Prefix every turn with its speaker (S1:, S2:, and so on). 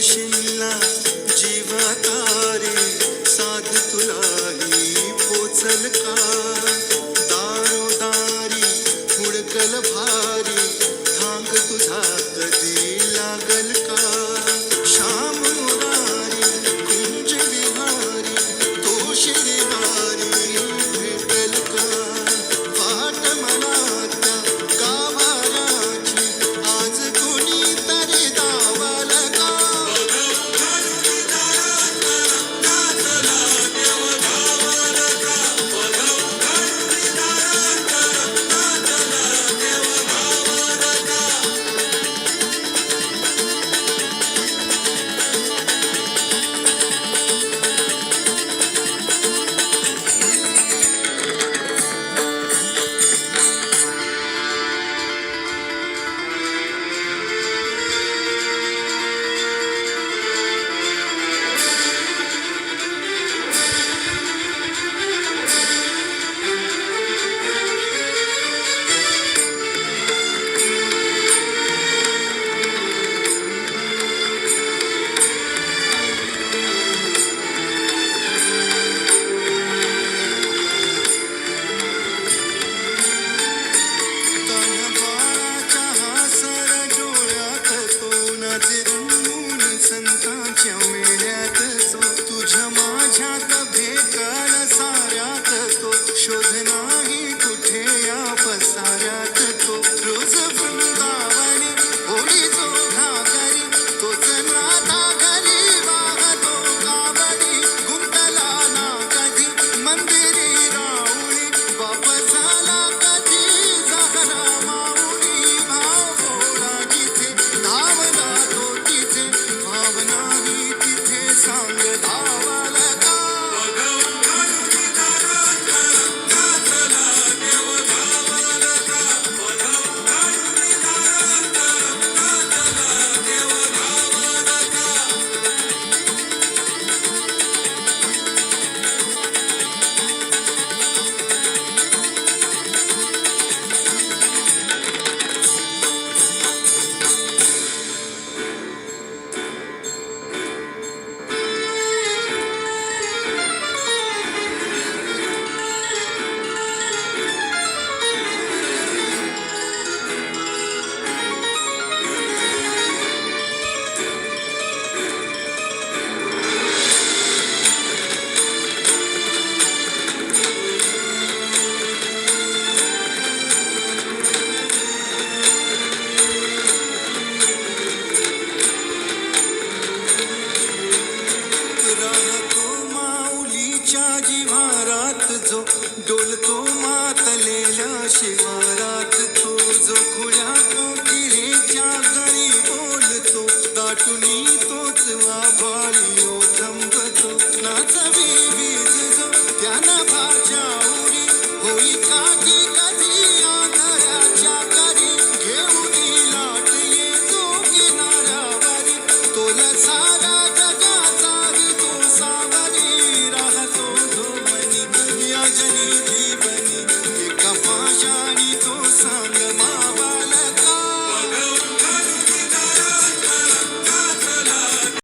S1: शिनला जीवा तारे साध तुलाही पोचल का दारोदारी हुडकल भारी थांग तुझा कधी लागल का श्याम मुरारी कुंज विहारी तो शिरहारी भेटल का वाट मला त्या गाभाऱ्याची आज कोणी तरी दावल का जो डोलतो मातलेल्या शिवारात तो जो खुल्या कोकिळेच्या घरी बोलतो दाटुनी तोच आभाळी थंबतो नाचवी वीज जो त्यानं भाच्या उरी होई काठी कधी आंधळ्याच्या करी घेऊन लाट येतो किनाऱ्यावरी तोल सारा